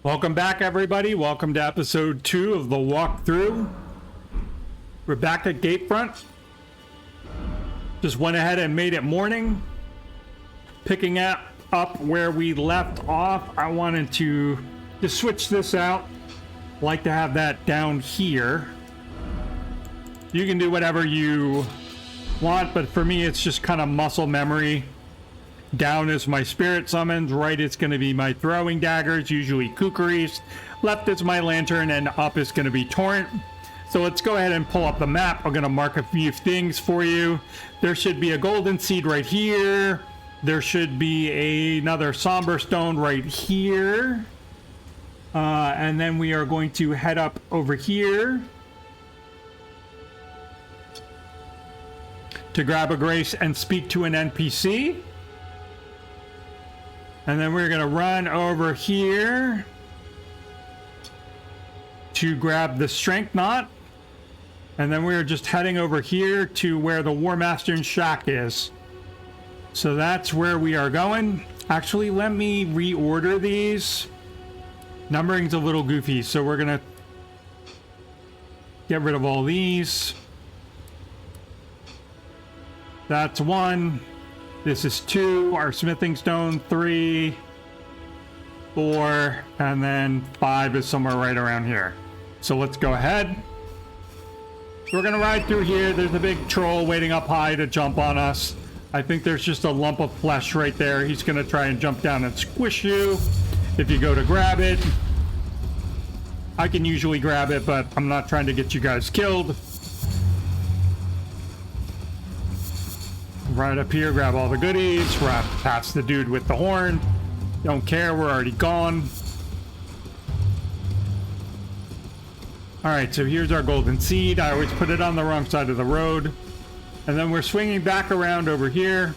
Welcome back, everybody. Welcome to episode 2 of the walkthrough. We're back at Gatefront. Just went ahead and made it morning. Picking up where we left off, I wanted to just switch this out. Like to have that down here. You can do whatever you want, but for me, it's just kind of muscle memory. Down is my spirit summons, right it's going to be my throwing daggers, usually kookeries. Left is my lantern, and up is going to be torrent. So let's go ahead and pull up the map. I'm going to mark a few things for you. There should be a golden seed right here. There should be another somber stone right here. And then we are going to head up over here to grab a grace and speak to an NPC. And then we're going to run over here to grab the strength knot. And then we're just heading over here to where the War Master's shack is. So that's where we are going. Actually, let me reorder these. Numbering's a little goofy, so we're going to get rid of all these. That's 1. This is 2, our smithing stone, 3, 4, and then 5 is somewhere right around here. So let's go ahead. We're gonna ride through here. There's a big troll waiting up high to jump on us. I think there's just a lump of flesh right there. He's gonna try and jump down and squish you if you go to grab it. I can usually grab it, but I'm not trying to get you guys killed. Right up here, grab all the goodies, right past the dude with the horn. Don't care, we're already gone. Alright, so here's our golden seed. I always put it on the wrong side of the road. And then we're swinging back around over here.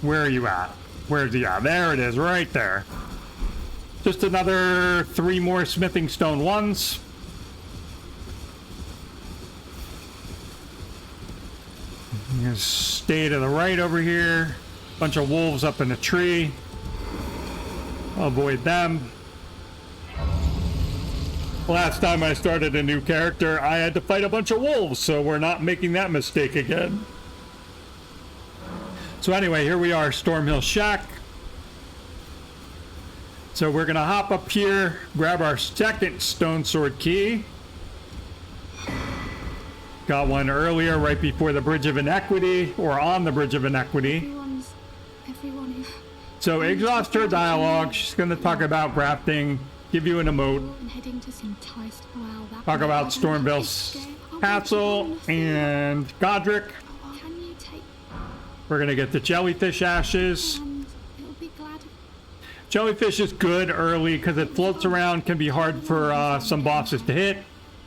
Where are you at? Where's he at? There it is, right there. Just another 3 more smithing stone ones. Just stay to the right over here. Bunch of wolves up in a tree. Avoid them. Last time I started a new character, I had to fight a bunch of wolves, so we're not making that mistake again. So anyway, here we are, Stormhill Shack. So we're gonna hop up here, grab our second stone sword key. Got one earlier, right before the Bridge of Inequity, or on the Bridge of Inequity. Everyone. So exhaust her dialogue. She's going to talk about grafting, give you an emote, talk about Stormville's castle and Godric. We're going to get the jellyfish ashes. Jellyfish is good early because it floats around, can be hard for some bosses to hit.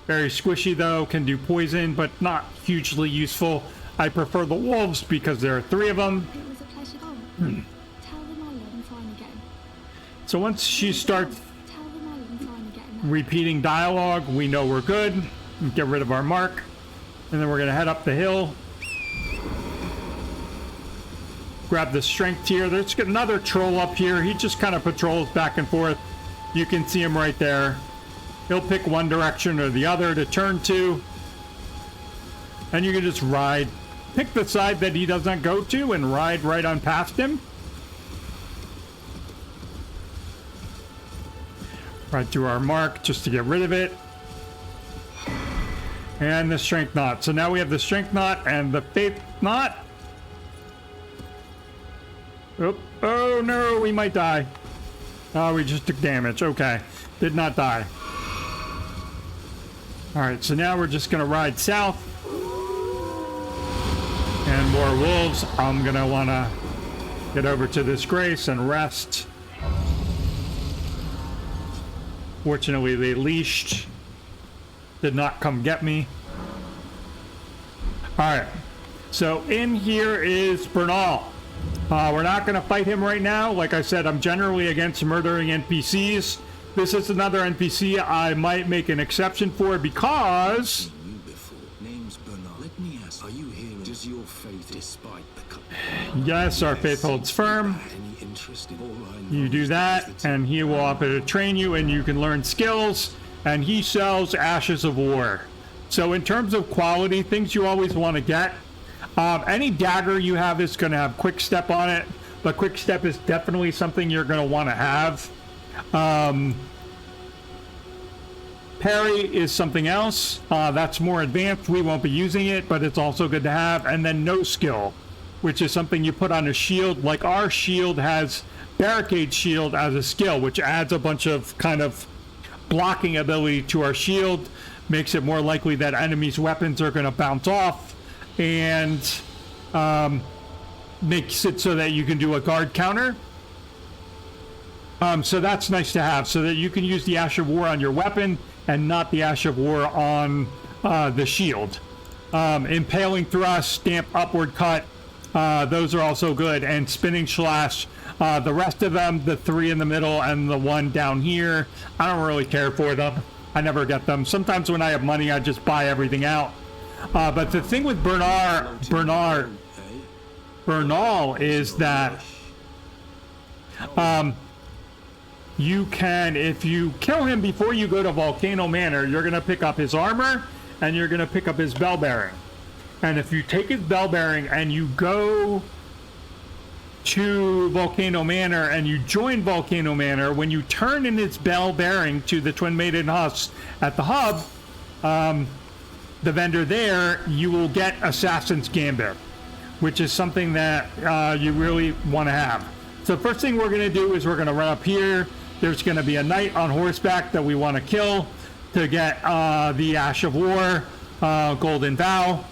Very squishy though, can do poison, but not hugely useful. I prefer the wolves because there are 3 of them. It was a pleasure. Tell them I love them fine again. So once she starts repeating dialogue, we know we're good. Get rid of our mark. And then we're gonna head up the hill. Grab the strength tier. There's another troll up here. He just kind of patrols back and forth. You can see him right there. He'll pick one direction or the other to turn to. And you can just ride. Pick the side that he doesn't go to and ride right on past him. Right to our mark just to get rid of it. And the strength knot. So now we have the strength knot and the faith knot. Oh no, we might die. Oh, we just took damage. Okay. Did not die. Alright, so now we're just going to ride south. And more wolves. I'm going to want to get over to this grace and rest. Fortunately, they leashed. Did not come get me. Alright, so in here is Bernal. We're not going to fight him right now. Like I said, I'm generally against murdering NPCs. This is another NPC I might make an exception for because... Yes, our faith holds firm. You do that, and he will offer to train you, and you can learn skills, and he sells Ashes of War. So in terms of quality, things you always want to get, any dagger you have is going to have quick step on it, but quick step is definitely something you're going to want to have. Parry is something else. That's more advanced. We won't be using it, but it's also good to have. And then no skill, which is something you put on a shield. Like our shield has barricade shield as a skill, which adds a bunch of kind of blocking ability to our shield, makes it more likely that enemies' weapons are going to bounce off, and makes it so that you can do a guard counter. So that's nice to have, so that you can use the Ash of War on your weapon and not the Ash of War on the shield. Impaling Thrust, Stamp Upward Cut, those are also good, and Spinning Slash. The rest of them, the 3 in the middle and the 1 down here, I don't really care for them. I never get them. Sometimes when I have money, I just buy everything out. But the thing with Bernal is that you can, if you kill him before you go to Volcano Manor, you're going to pick up his armor and you're going to pick up his bell bearing. And if you take his bell bearing and you go to Volcano Manor and you join Volcano Manor, when you turn in its bell bearing to the Twin Maiden Husk at the hub, the vendor there, you will get Assassin's Gambit, which is something that you really want to have. So the first thing we're going to do is we're going to run up here. There's going to be a knight on horseback that we want to kill to get the Ash of War, Golden Vow.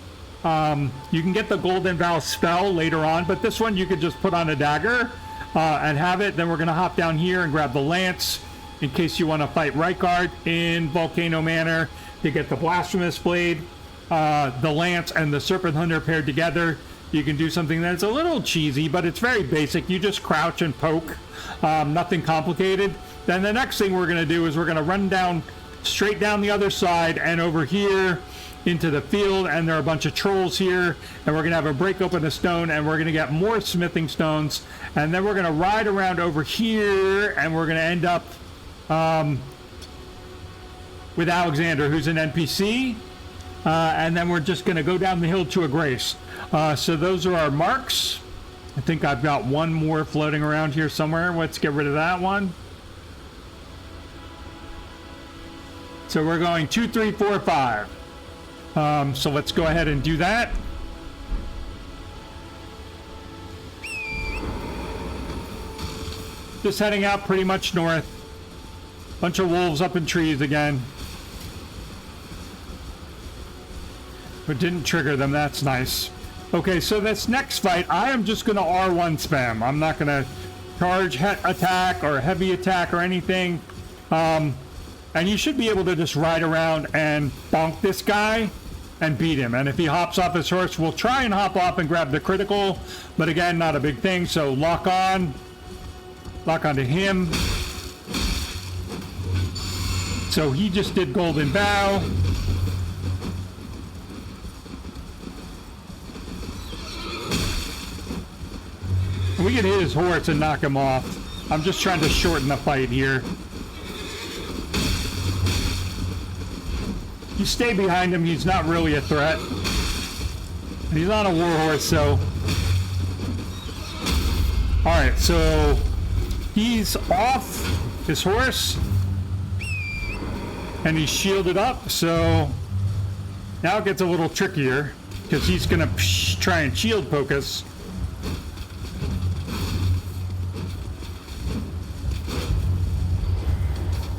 You can get the Golden Vow spell later on, but this one you could just put on a dagger and have it. Then we're going to hop down here and grab the lance in case you want to fight Reichard in Volcano Manor to get the Blasphemous Blade, the lance, and the Serpent Hunter paired together. You can do something that's a little cheesy, but it's very basic. You just crouch and poke, nothing complicated. Then the next thing we're going to do is we're going to run down, straight down the other side and over here into the field, and there are a bunch of trolls here, and we're going to have a break open a stone, and we're going to get more smithing stones, and then we're going to ride around over here, and we're going to end up with Alexander, who's an NPC, and then we're just going to go down the hill to a grace. So those are our marks. I think I've got one more floating around here somewhere. Let's get rid of that one. So we're going 2, 3, 4, 5. So let's go ahead and do that. Just heading out pretty much north. Bunch of wolves up in trees again. But didn't trigger them, that's nice. Okay, so this next fight, I am just going to R1 spam. I'm not going to charge attack or heavy attack or anything. And you should be able to just ride around and bonk this guy and beat him. And if he hops off his horse, we'll try and hop off and grab the critical. But again, not a big thing. So lock on. Lock onto him. So he just did Golden Vow. We can hit his horse and knock him off. I'm just trying to shorten the fight here. You stay behind him, he's not really a threat. And he's on a war horse, so... Alright, so... He's off his horse. And he's shielded up, so... Now it gets a little trickier. Because he's gonna try and shield poke us.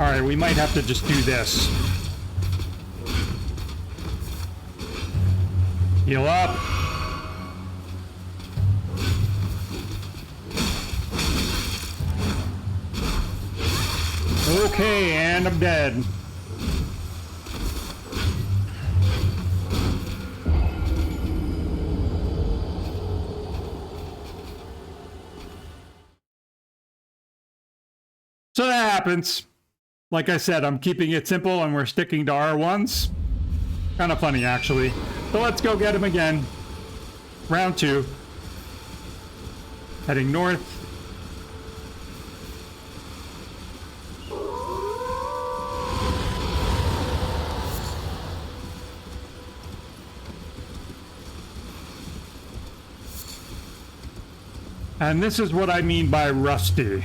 Alright, we might have to just do this. Heal up. Okay, and I'm dead. So that happens. Like I said, I'm keeping it simple and we're sticking to R1s. Kind of funny, actually. So let's go get him again. Round 2. Heading north. And this is what I mean by rusty.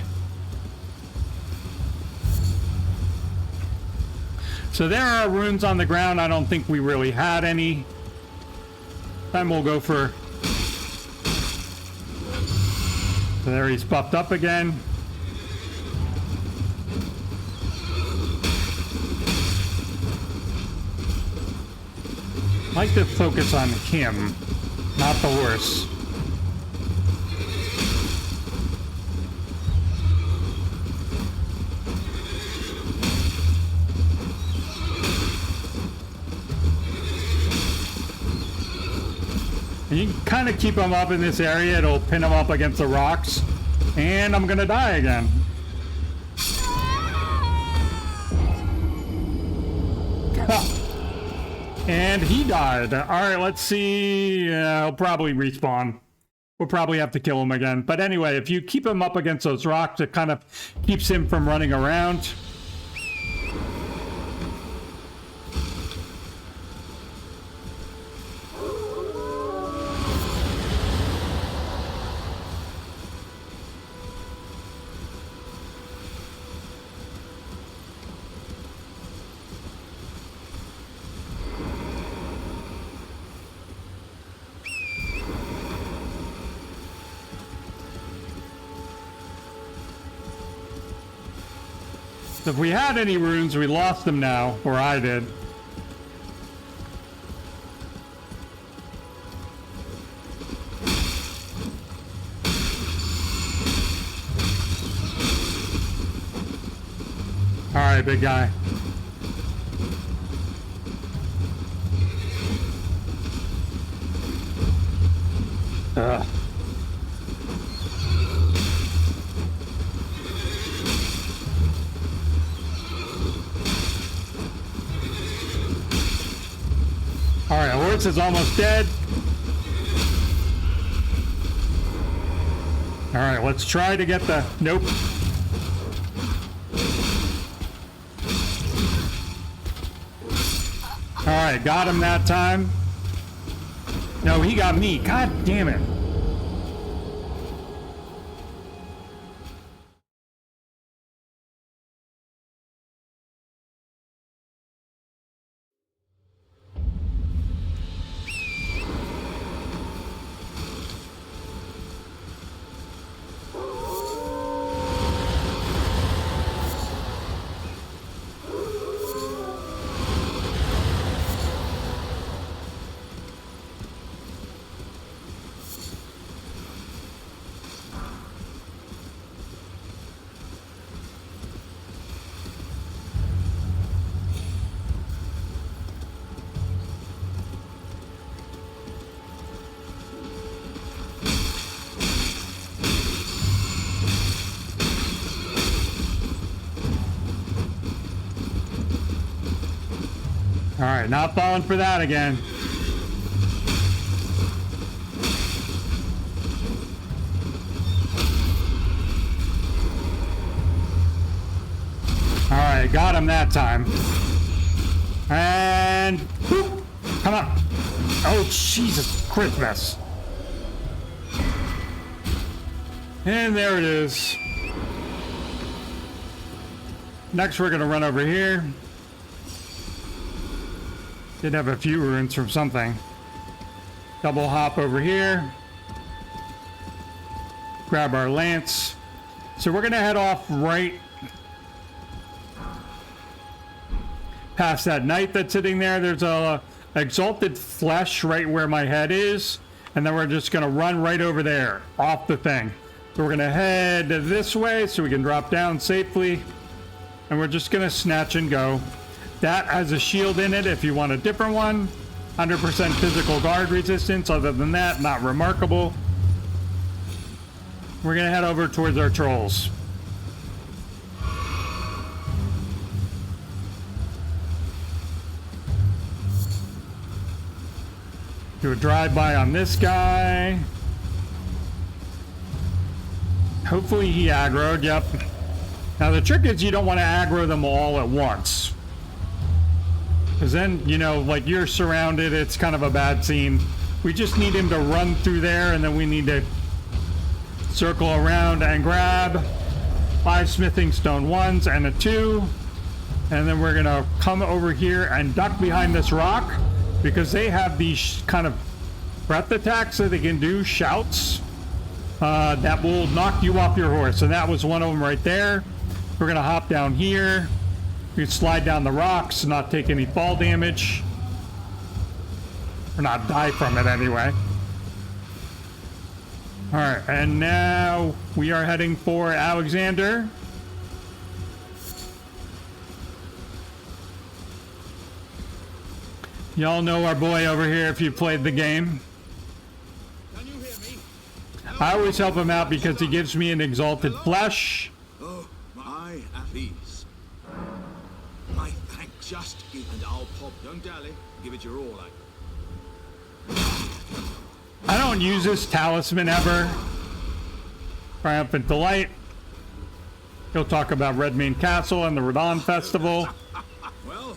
So there are runes on the ground. I don't think we really had any. Then we'll go for... So there he's buffed up again. I like to focus on him, not the horse. And you can kind of keep him up in this area. It'll pin him up against the rocks. And I'm gonna die again. And he died. All right, let's see. He'll probably respawn. We'll probably have to kill him again. But anyway, if you keep him up against those rocks, it kind of keeps him from running around. If we had any runes, we lost them now, or I did. All right, big guy. Ugh. All right, horse is almost dead. All right, let's try to get the... Nope. All right, got him that time. No, he got me. God damn it. All right, not falling for that again. All right, got him that time. And whoop, come on. Oh, Jesus Christmas. And there it is. Next, we're gonna run over here. Did have a few runes from something. Double hop over here. Grab our lance. So we're gonna head off right past that knight that's sitting there. There's a exalted flesh right where my head is. And then we're just gonna run right over there, off the thing. So we're gonna head this way so we can drop down safely. And we're just gonna snatch and go. That has a shield in it if you want a different one. 100% physical guard resistance. Other than that, not remarkable. We're gonna head over towards our trolls. Do a drive-by on this guy. Hopefully he aggroed, yep. Now the trick is you don't want to aggro them all at once. Because then, you know, like you're surrounded, it's kind of a bad scene. We just need him to run through there and then we need to circle around and grab 5 smithing stone 1s and a 2. And then we're gonna come over here and duck behind this rock because they have these kind of breath attacks that they can do, shouts, that will knock you off your horse. And that was one of them right there. We're gonna hop down here. We can slide down the rocks, not take any fall damage. Or not die from it anyway. Alright, and now we are heading for Alexander. Y'all know our boy over here if you played the game. Can you hear me? I always help him out because he gives me an exalted flesh. Oh, I at ease. My thanks. Just give and I'll pop. Don't dally. Give it your all. I don't use this talisman ever. Triumphant Delight. He'll talk about Redmane Castle and the Radon Festival. Well,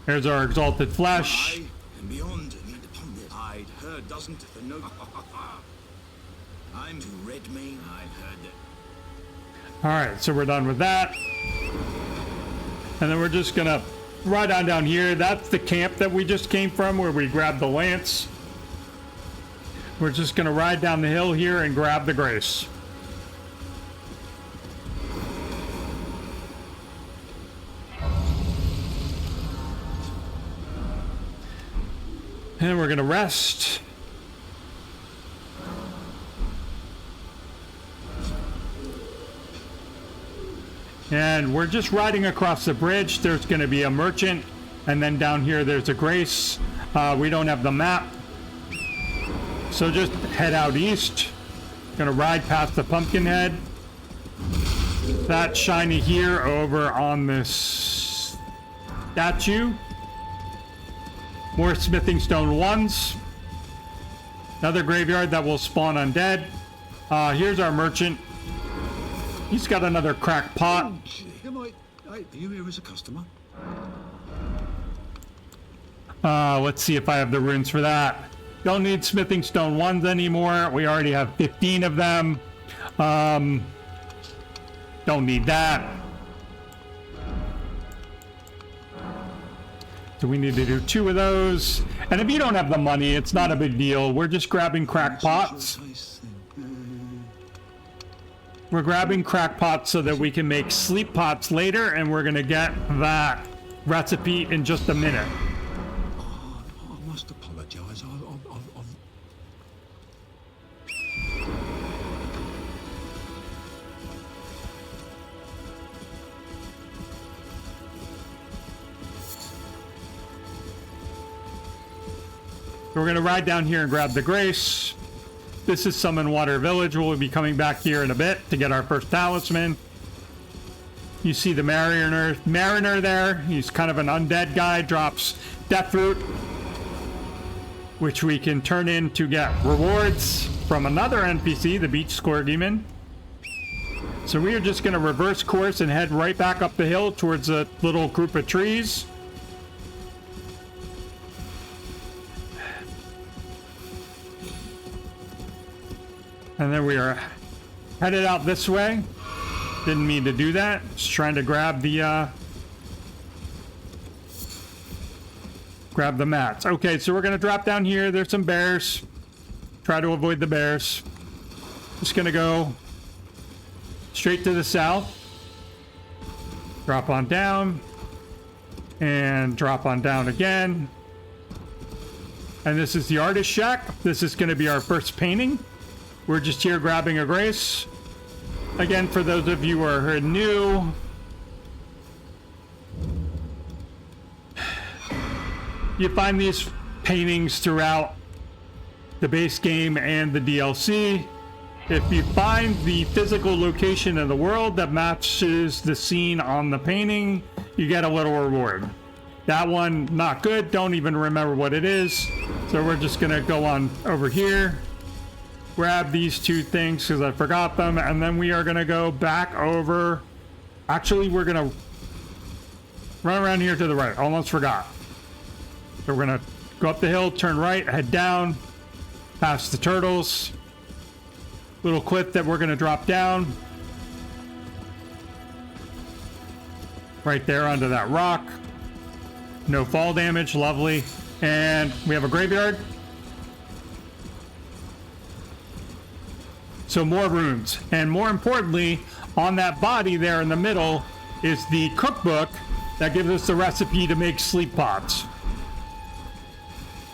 Here's our exalted flesh. and beyond need upon this. I'd heard doesn't the note. I'm to Redmane. I've heard that. Alright, so we're done with that. And then we're just gonna ride on down here. That's the camp that we just came from where we grabbed the lance. We're just gonna ride down the hill here and grab the grace. And we're gonna rest. And we're just riding across the bridge. There's gonna be a merchant, and then down here there's a grace. We don't have the map, so just head out east. Gonna ride past the Pumpkinhead. That shiny here over on this statue. More smithing stone 1s. Another graveyard that will spawn undead. Here's our merchant. He's got another cracked pot. Are you here as a customer? Let's see if I have the runes for that. Don't need smithing stone 1s anymore. We already have 15 of them. Don't need that. So we need to do 2 of those. And if you don't have the money, it's not a big deal. We're just grabbing crack pots. We're grabbing crack pots so that we can make sleep pots later, and we're gonna get that recipe in just a minute. I must apologize. We're gonna ride down here and grab the grace. This is Summon Water Village. We'll be coming back here in a bit to get our first talisman. You see the Mariner there. He's kind of an undead guy. Drops Death Root, which we can turn in to get rewards from another NPC, the Beach Scourgeman. So we are just going to reverse course and head right back up the hill towards a little group of trees. And then we are headed out this way. Didn't mean to do that. Just trying to grab the mats. Okay, so we're gonna drop down here. There's some bears. Try to avoid the bears. Just gonna go straight to the south. Drop on down. And drop on down again. And this is the artist shack. This is gonna be our first painting. We're just here grabbing a grace. Again, for those of you who are new, you find these paintings throughout the base game and the DLC. If you find the physical location in the world that matches the scene on the painting, you get a little reward. That one, not good. Don't even remember what it is. So we're just gonna go on over here. Grab these 2 things because I forgot them, and then we are going to go back over. Actually, we're going to run around here to the right. Almost forgot. So we're going to go up the hill, turn right, head down, past the turtles, little cliff that we're going to drop down. Right there under that rock. No fall damage, lovely. And we have a graveyard. So more runes. And more importantly, on that body there in the middle is the cookbook that gives us the recipe to make sleep pots.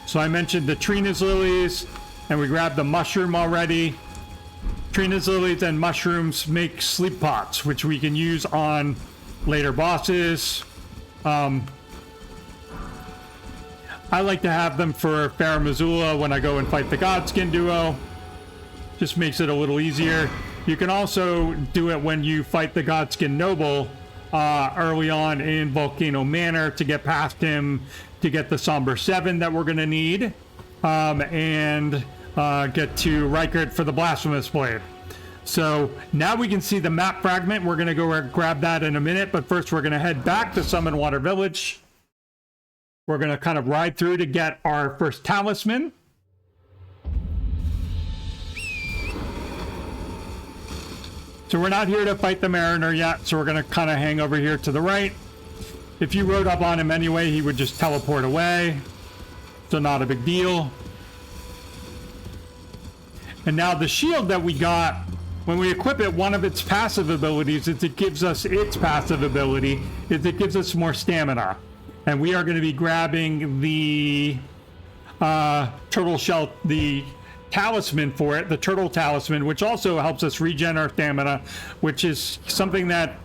So I mentioned the Trina's lilies, and we grabbed the mushroom already. Trina's lilies and mushrooms make sleep pots, which we can use on later bosses. I like to have them for Farum Azula when I go and fight the Godskin duo. Just makes it a little easier. You can also do it when you fight the Godskin Noble early on in Volcano Manor to get past him, to get the Somber 7 that we're going to need, and get to Reichert for the Blasphemous Blade. So now we can see the map fragment. We're going to go grab that in a minute, but first we're going to head back to Summon Water Village. We're going to kind of ride through to get our first talisman. So we're not here to fight the Mariner yet, so we're going to kind of hang over here to the right. If you rode up on him anyway, he would just teleport away. So not a big deal. And now the shield that we got, when we equip it, one of its passive abilities is it gives us more stamina. And we are going to be grabbing the turtle shell, the talisman for it, the turtle talisman, which also helps us regen our stamina, which is something that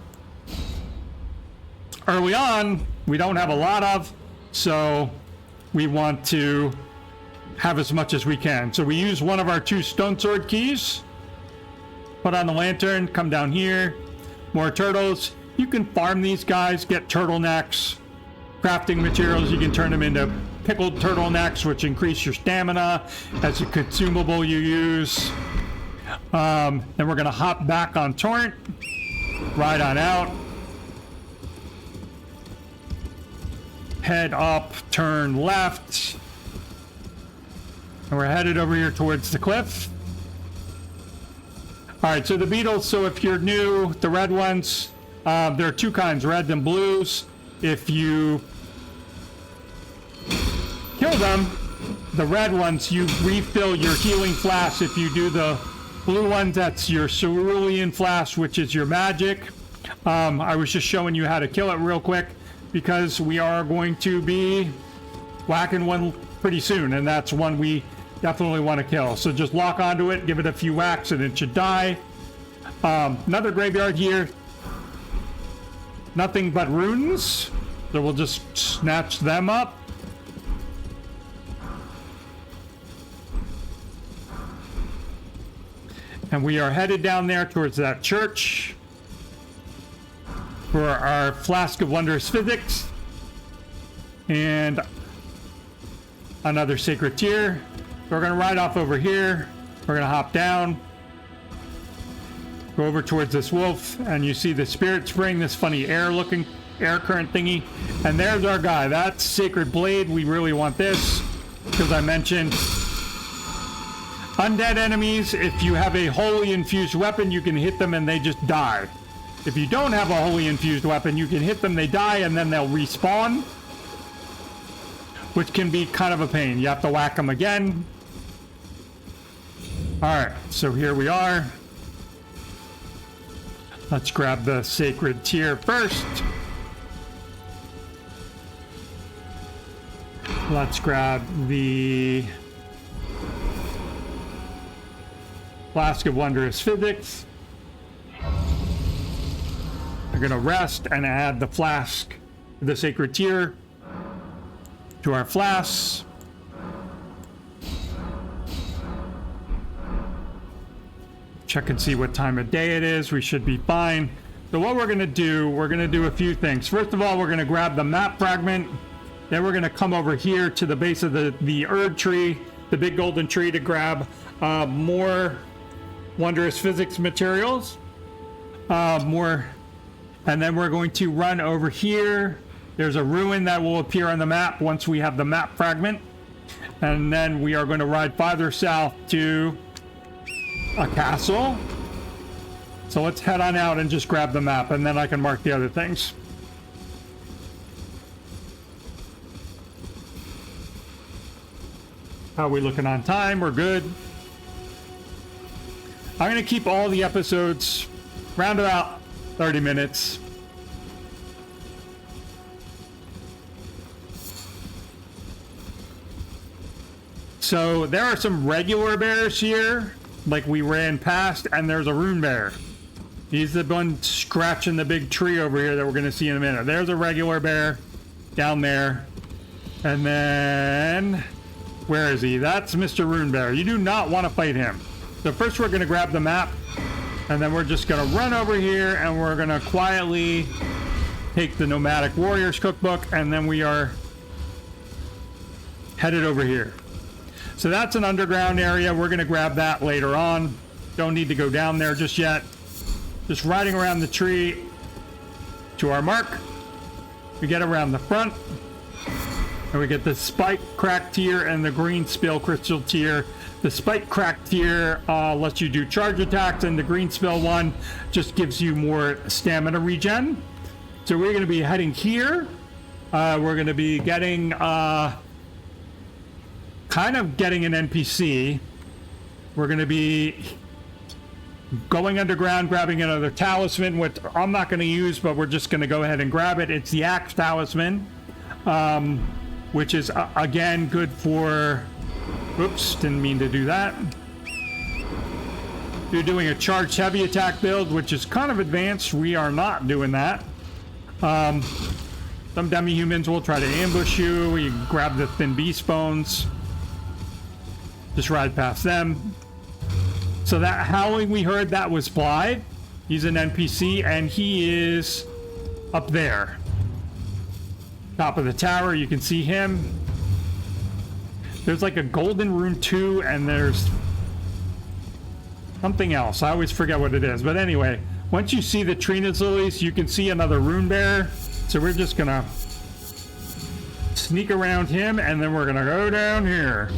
early on we don't have a lot of, so we want to have as much as we can. So we use one of our 2 stone sword keys, put on the lantern, come down here, more turtles. You can farm these guys, get turtlenecks, crafting materials. You can turn them into pickled turtlenecks, which increase your stamina as a consumable you use. Then we're going to hop back on Torrent, ride on out, head up, turn left, and we're headed over here towards the cliff. All right, so the beetles, so if you're new, the red ones, there are 2 kinds, red and blues. If you kill them, the red ones, you refill your healing flask. If you do the blue ones, that's your cerulean flask, which is your magic. I was just showing you how to kill it real quick because we are going to be whacking one pretty soon, and that's one we definitely want to kill. So just lock onto it, give it a few whacks, and it should die. Another graveyard here. Nothing but runes, so we'll just snatch them up. And we are headed down there towards that church for our Flask of Wondrous Physics and another Sacred Tear. We're going to ride off over here. We're going to hop down, go over towards this wolf, and you see the Spirit Spring, this funny air current thingy. And there's our guy. That's Sacred Blade. We really want this because I mentioned undead enemies. If you have a holy infused weapon, you can hit them and they just die. If you don't have a holy infused weapon, you can hit them, they die, and then they'll respawn, which can be kind of a pain. You have to whack them again. Alright, so here we are. Let's grab the Sacred Tear first. Let's grab the Flask of Wondrous Physics. We're going to rest and add the flask, the Sacred Tear, to our flasks. Check and see what time of day it is. We should be fine. So what we're going to do a few things. First of all, we're going to grab the map fragment. Then we're going to come over here to the base of the Erd tree, the big golden tree, to grab more Wondrous Physics materials. And then we're going to run over here. There's a ruin that will appear on the map once we have the map fragment. And then we are going to ride farther south to a castle. So let's head on out and just grab the map, and then I can mark the other things. How are we looking on time? We're good. I'm going to keep all the episodes round about 30 minutes. So there are some regular bears here, like we ran past, and there's a rune bear. He's the one scratching the big tree over here that we're going to see in a minute. There's a regular bear down there. And then, where is he? That's Mr. Rune Bear. You do not want to fight him. So first we're going to grab the map, and then we're just going to run over here, and we're going to quietly take the Nomadic Warriors cookbook, and then we are headed over here. So that's an underground area. We're going to grab that later on. Don't need to go down there just yet. Just riding around the tree to our mark. We get around the front, and we get the spike crack tier and the green spill crystal tier. The spike crack tier lets you do charge attacks, and the green spill one just gives you more stamina regen. So we're going to be heading here. We're going to be getting kind of getting an NPC. We're going to be going underground, grabbing another talisman, which I'm not going to use, but we're just going to go ahead and grab it. It's the Axe Talisman, which is, again, good for... Oops, didn't mean to do that. You're doing a charged heavy attack build, which is kind of advanced. We are not doing that. Some demi-humans will try to ambush you. You grab the thin beast bones. Just ride past them. So that howling we heard, that was Wilde. He's an NPC, and he is up there. Top of the tower, you can see him. There's like a golden rune 2, and there's something else. I always forget what it is. But anyway, once you see the Trina's lilies, you can see another rune bear. So we're just gonna sneak around him, and then we're gonna go down here.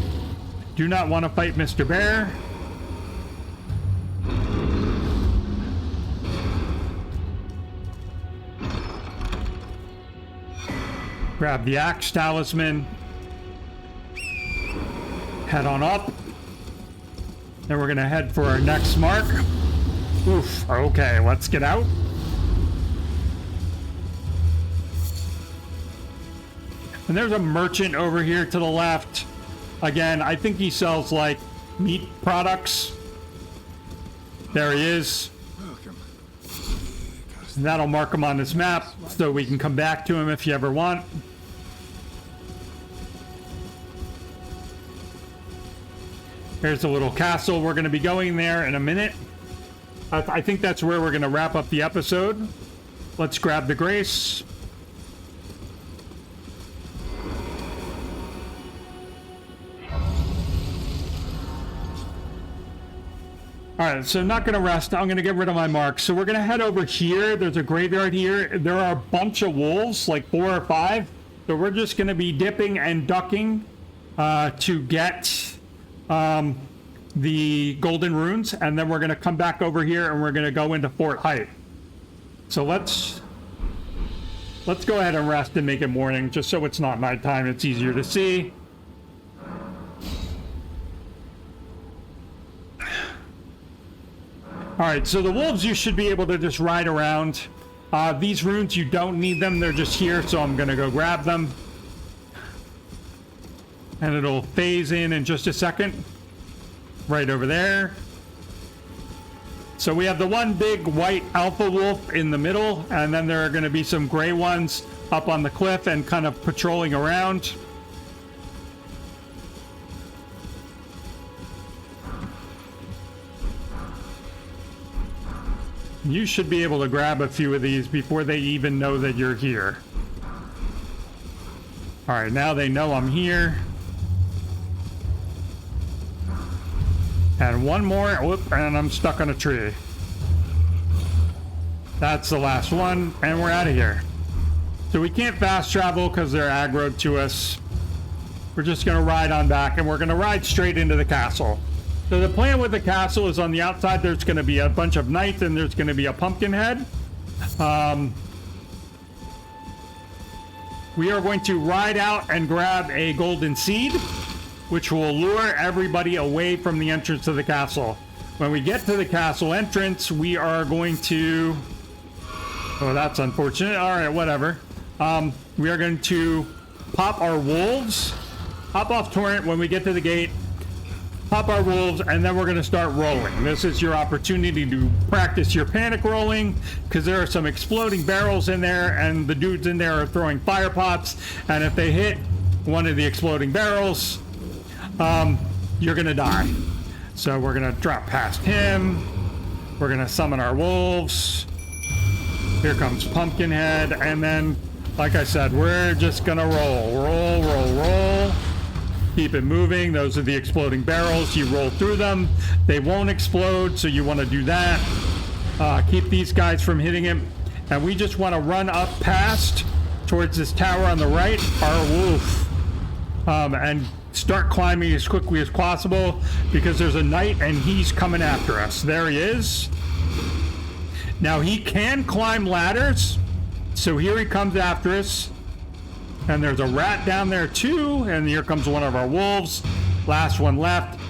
Do not want to fight Mr. Bear. Grab the Axe Talisman. Head on up. Then we're gonna head for our next mark. Oof, okay, let's get out. And there's a merchant over here to the left. Again, I think he sells like meat products. There he is. And that'll mark him on this map so we can come back to him if you ever want. Here's a little castle. We're going to be going there in a minute. I think that's where we're going to wrap up the episode. Let's grab the Grace. Alright, so not going to rest. I'm going to get rid of my marks. So we're going to head over here. There's a graveyard here. There are a bunch of wolves, like 4 or 5. So we're just going to be dipping and ducking to get the golden runes. And then we're going to come back over here and we're going to go into Fort Height. So let's go ahead and rest and make it morning, just so it's not nighttime. It's easier to see. Alright, so the wolves you should be able to just ride around. These runes, you don't need them. They're just here, so I'm going to go grab them. And it'll phase in just a second. Right over there. So we have the one big white alpha wolf in the middle, and then there are going to be some gray ones up on the cliff and kind of patrolling around. You should be able to grab a few of these before they even know that you're here. Alright, now they know I'm here. And one more, whoop, and I'm stuck on a tree. That's the last one, and we're out of here. So we can't fast travel because they're aggroed to us. We're just going to ride on back, and we're going to ride straight into the castle. So the plan with the castle is on the outside, there's going to be a bunch of knights and there's going to be a pumpkin head. We are going to ride out and grab a golden seed, which will lure everybody away from the entrance to the castle. When we get to the castle entrance, we are going to... Oh, that's unfortunate. All right, whatever. We are going to pop our wolves, hop off torrent when we get to the gate, pop our wolves, and then we're going to start rolling. This is your opportunity to practice your panic rolling, because there are some exploding barrels in there, and the dudes in there are throwing fire pots, and if they hit one of the exploding barrels, you're going to die. So we're going to drop past him. We're going to summon our wolves. Here comes Pumpkinhead, and then, like I said, we're just going to roll. Keep it moving. Those are the exploding barrels. You roll through them. They won't explode, so you want to do that. Keep these guys from hitting him. And we just want to run up past towards this tower on the right, our wolf, and start climbing as quickly as possible, because there's a knight and he's coming after us. There he is. Now he can climb ladders, so here he comes after us. And there's a rat down there too, and here comes one of our wolves. Last one left.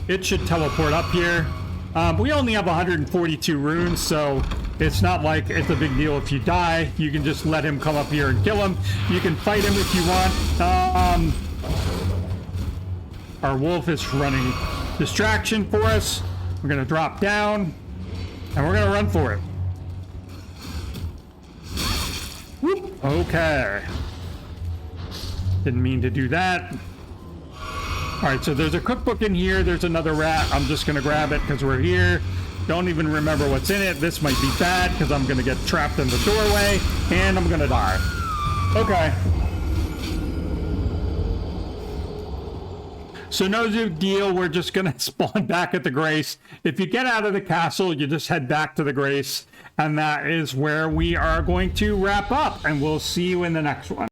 It should teleport up here. We only have 142 runes, so it's not like it's a big deal if you die. You can just let him come up here and kill him. You can fight him if you want. Our wolf is running distraction for us. We're gonna drop down, and we're gonna run for it. Whoop. Okay. Didn't mean to do that. All right, so there's a cookbook in here. There's another rat. I'm just gonna grab it because we're here. Don't even remember what's in it. This might be bad because I'm gonna get trapped in the doorway and I'm gonna die. Okay. So no big deal. We're just gonna spawn back at the Grace. If you get out of the castle, you just head back to the Grace, and that is where we are going to wrap up, and we'll see you in the next one.